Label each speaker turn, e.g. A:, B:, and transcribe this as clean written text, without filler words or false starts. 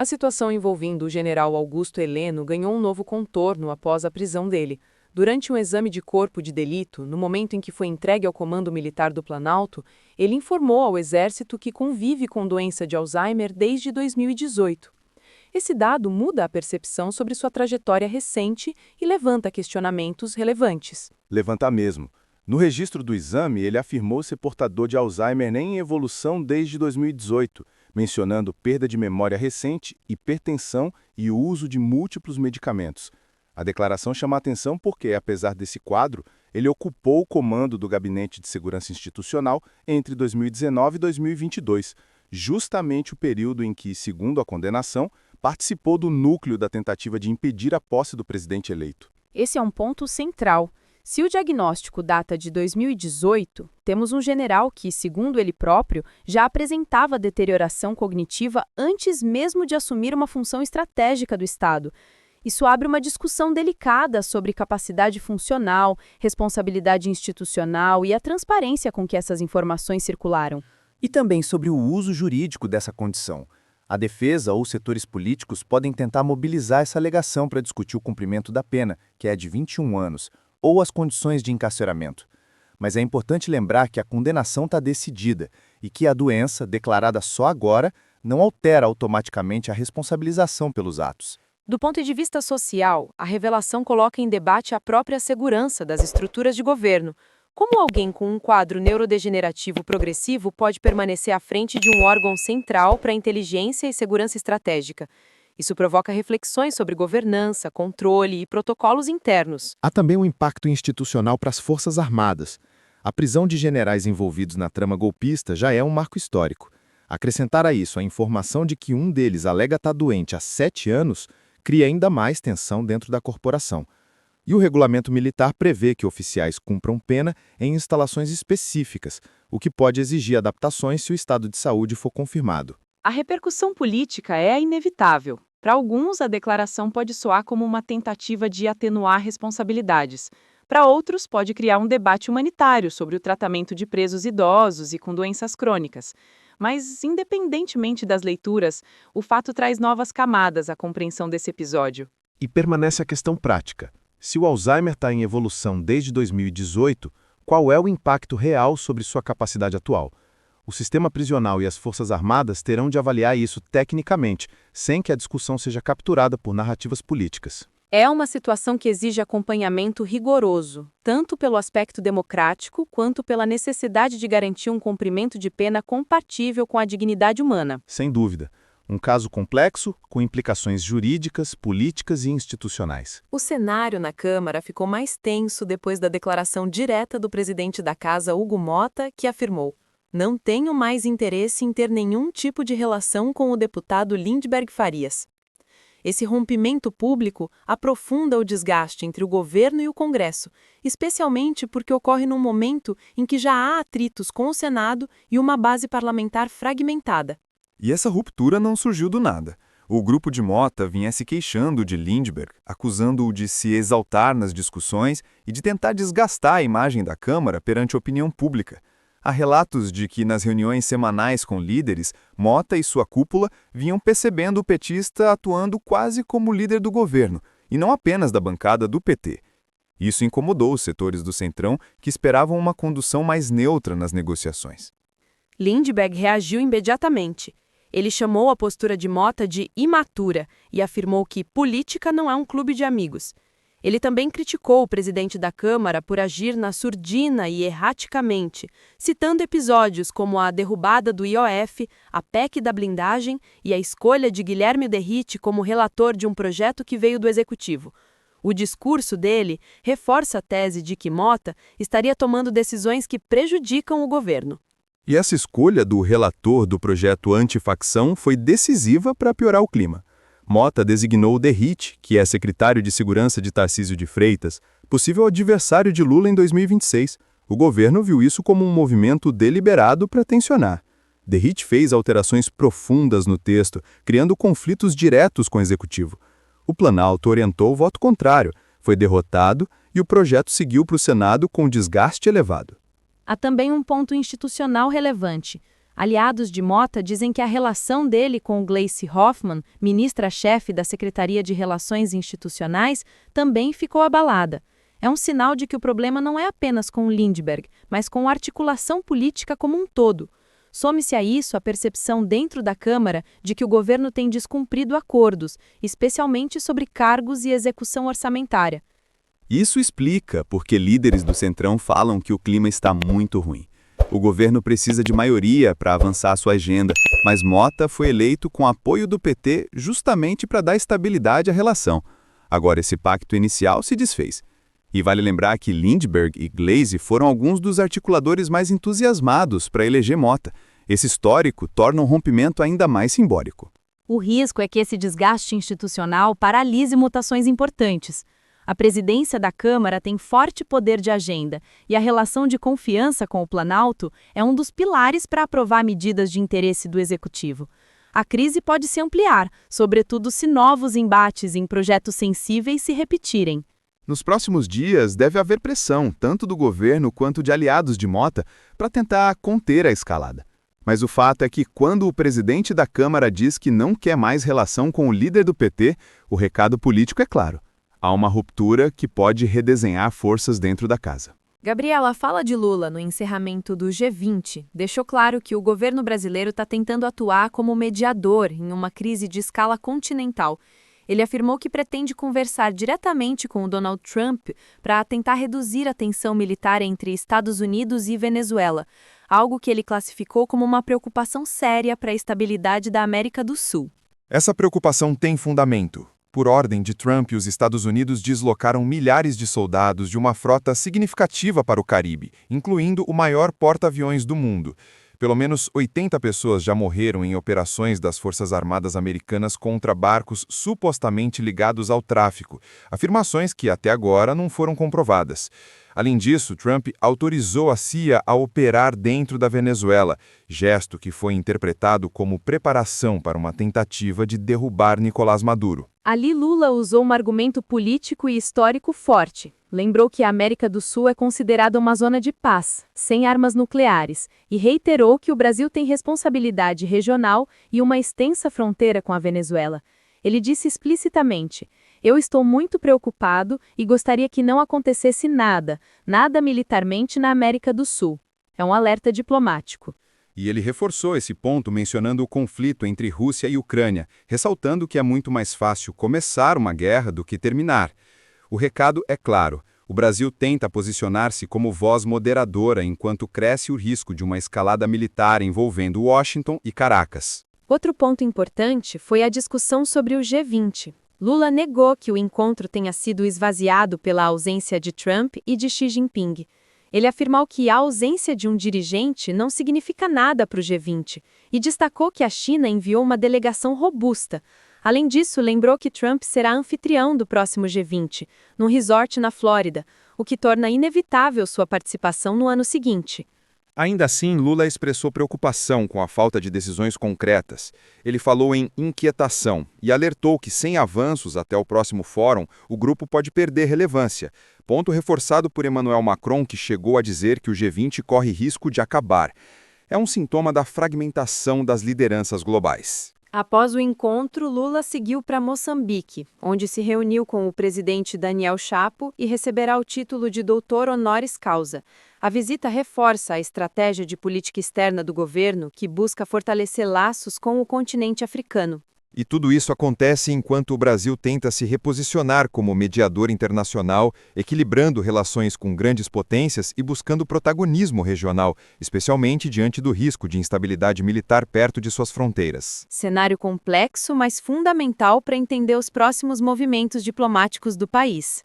A: A situação envolvendo o general Augusto Heleno ganhou um novo contorno após a prisão dele. Durante um exame de corpo de delito, no momento em que foi entregue ao Comando Militar do Planalto, ele informou ao Exército que convive com doença de Alzheimer desde 2018. Esse dado muda a percepção sobre sua trajetória recente e levanta questionamentos relevantes.
B: Levanta mesmo. No registro do exame, ele afirmou ser portador de Alzheimer em evolução desde 2018, mencionando perda de memória recente, hipertensão e o uso de múltiplos medicamentos. A declaração chama a atenção porque, apesar desse quadro, ele ocupou o comando do Gabinete de Segurança Institucional entre 2019 e 2022, justamente o período em que, segundo a condenação, participou do núcleo da tentativa de impedir a posse do presidente eleito.
C: Esse é um ponto central. Se o diagnóstico data de 2018, temos um general que, segundo ele próprio, já apresentava deterioração cognitiva antes mesmo de assumir uma função estratégica do Estado. Isso abre uma discussão delicada sobre capacidade funcional, responsabilidade institucional e a transparência com que essas informações circularam.
D: E também sobre o uso jurídico dessa condição. A defesa ou setores políticos podem tentar mobilizar essa alegação para discutir o cumprimento da pena, que é de 21 anos, ou as condições de encarceramento. Mas é importante lembrar que a condenação está decidida e que a doença, declarada só agora, não altera automaticamente a responsabilização pelos atos.
C: Do ponto de vista social, a revelação coloca em debate a própria segurança das estruturas de governo. Como alguém com um quadro neurodegenerativo progressivo pode permanecer à frente de um órgão central para inteligência e segurança estratégica? Isso provoca reflexões sobre governança, controle e protocolos internos.
E: Há também um impacto institucional para as Forças Armadas. A prisão de generais envolvidos na trama golpista já é um marco histórico. Acrescentar a isso a informação de que um deles alega estar doente há 7 anos cria ainda mais tensão dentro da corporação. E o regulamento militar prevê que oficiais cumpram pena em instalações específicas, o que pode exigir adaptações se o estado de saúde for confirmado.
C: A repercussão política é inevitável. Para alguns, a declaração pode soar como uma tentativa de atenuar responsabilidades. Para outros, pode criar um debate humanitário sobre o tratamento de presos idosos e com doenças crônicas. Mas, independentemente das leituras, o fato traz novas camadas à compreensão desse episódio.
E: E permanece a questão prática. Se o Alzheimer está em evolução desde 2018, qual é o impacto real sobre sua capacidade atual? O sistema prisional e as Forças Armadas terão de avaliar isso tecnicamente, sem que a discussão seja capturada por narrativas políticas.
C: É uma situação que exige acompanhamento rigoroso, tanto pelo aspecto democrático quanto pela necessidade de garantir um cumprimento de pena compatível com a dignidade humana.
E: Sem dúvida. Um caso complexo, com implicações jurídicas, políticas e institucionais.
A: O cenário na Câmara ficou mais tenso depois da declaração direta do presidente da Casa, Hugo Mota, que afirmou: "Não tenho mais interesse em ter nenhum tipo de relação com o deputado Lindbergh Farias." Esse rompimento público aprofunda o desgaste entre o governo e o Congresso, especialmente porque ocorre num momento em que já há atritos com o Senado e uma base parlamentar fragmentada.
F: E essa ruptura não surgiu do nada. O grupo de Mota vinha se queixando de Lindbergh, acusando-o de se exaltar nas discussões e de tentar desgastar a imagem da Câmara perante a opinião pública. Há relatos de que, nas reuniões semanais com líderes, Mota e sua cúpula vinham percebendo o petista atuando quase como líder do governo, e não apenas da bancada do PT. Isso incomodou os setores do Centrão, que esperavam uma condução mais neutra nas negociações.
C: Lindbergh reagiu imediatamente. Ele chamou a postura de Mota de imatura e afirmou que política não é um clube de amigos. Ele também criticou o presidente da Câmara por agir na surdina e erraticamente, citando episódios como a derrubada do IOF, a PEC da blindagem e a escolha de Guilherme Derrite como relator de um projeto que veio do Executivo. O discurso dele reforça a tese de que Mota estaria tomando decisões que prejudicam o governo.
F: E essa escolha do relator do projeto antifacção foi decisiva para piorar o clima. Mota designou o Derrite, que é secretário de Segurança de Tarcísio de Freitas, possível adversário de Lula em 2026. O governo viu isso como um movimento deliberado para tensionar. Derrite fez alterações profundas no texto, criando conflitos diretos com o Executivo. O Planalto orientou o voto contrário, foi derrotado e o projeto seguiu para o Senado com desgaste elevado.
C: Há também um ponto institucional relevante. Aliados de Mota dizem que a relação dele com Gleisi Hoffmann, ministra-chefe da Secretaria de Relações Institucionais, também ficou abalada. É um sinal de que o problema não é apenas com Lindbergh, mas com a articulação política como um todo. Some-se a isso a percepção dentro da Câmara de que o governo tem descumprido acordos, especialmente sobre cargos e execução orçamentária.
F: Isso explica porque líderes do Centrão falam que o clima está muito ruim. O governo precisa de maioria para avançar sua agenda, mas Mota foi eleito com apoio do PT justamente para dar estabilidade à relação. Agora esse pacto inicial se desfez. E vale lembrar que Lindbergh e Gleisi foram alguns dos articuladores mais entusiasmados para eleger Mota. Esse histórico torna um rompimento ainda mais simbólico.
C: O risco é que esse desgaste institucional paralise mutações importantes. A presidência da Câmara tem forte poder de agenda e a relação de confiança com o Planalto é um dos pilares para aprovar medidas de interesse do Executivo. A crise pode se ampliar, sobretudo se novos embates em projetos sensíveis se repetirem.
B: Nos próximos dias, deve haver pressão, tanto do governo quanto de aliados de Mota, para tentar conter a escalada. Mas o fato é que, quando o presidente da Câmara diz que não quer mais relação com o líder do PT, o recado político é claro. Há uma ruptura que pode redesenhar forças dentro da casa.
C: Gabriela, a fala de Lula no encerramento do G20 deixou claro que o governo brasileiro está tentando atuar como mediador em uma crise de escala continental. Ele afirmou que pretende conversar diretamente com o Donald Trump para tentar reduzir a tensão militar entre Estados Unidos e Venezuela, algo que ele classificou como uma preocupação séria para a estabilidade da América do Sul.
B: Essa preocupação tem fundamento. Por ordem de Trump, os Estados Unidos deslocaram milhares de soldados de uma frota significativa para o Caribe, incluindo o maior porta-aviões do mundo. Pelo menos 80 pessoas já morreram em operações das Forças Armadas Americanas contra barcos supostamente ligados ao tráfico, afirmações que até agora não foram comprovadas. Além disso, Trump autorizou a CIA a operar dentro da Venezuela, gesto que foi interpretado como preparação para uma tentativa de derrubar Nicolás Maduro.
C: Ali Lula usou um argumento político e histórico forte. Lembrou que a América do Sul é considerada uma zona de paz, sem armas nucleares, e reiterou que o Brasil tem responsabilidade regional e uma extensa fronteira com a Venezuela. Ele disse explicitamente: "Eu estou muito preocupado e gostaria que não acontecesse nada militarmente na América do Sul." É um alerta diplomático.
B: E ele reforçou esse ponto mencionando o conflito entre Rússia e Ucrânia, ressaltando que é muito mais fácil começar uma guerra do que terminar. O recado é claro: o Brasil tenta posicionar-se como voz moderadora enquanto cresce o risco de uma escalada militar envolvendo Washington e Caracas.
C: Outro ponto importante foi a discussão sobre o G20. Lula negou que o encontro tenha sido esvaziado pela ausência de Trump e de Xi Jinping. Ele afirmou que a ausência de um dirigente não significa nada para o G20 e destacou que a China enviou uma delegação robusta. Além disso, lembrou que Trump será anfitrião do próximo G20, num resort na Flórida, o que torna inevitável sua participação no ano seguinte.
B: Ainda assim, Lula expressou preocupação com a falta de decisões concretas. Ele falou em inquietação e alertou que, sem avanços até o próximo fórum, o grupo pode perder relevância, ponto reforçado por Emmanuel Macron, que chegou a dizer que o G20 corre risco de acabar. É um sintoma da fragmentação das lideranças globais.
C: Após o encontro, Lula seguiu para Moçambique, onde se reuniu com o presidente Daniel Chapo e receberá o título de doutor honoris causa. A visita reforça a estratégia de política externa do governo, que busca fortalecer laços com o continente africano.
B: E tudo isso acontece enquanto o Brasil tenta se reposicionar como mediador internacional, equilibrando relações com grandes potências e buscando protagonismo regional, especialmente diante do risco de instabilidade militar perto de suas fronteiras.
C: Cenário complexo, mas fundamental para entender os próximos movimentos diplomáticos do país.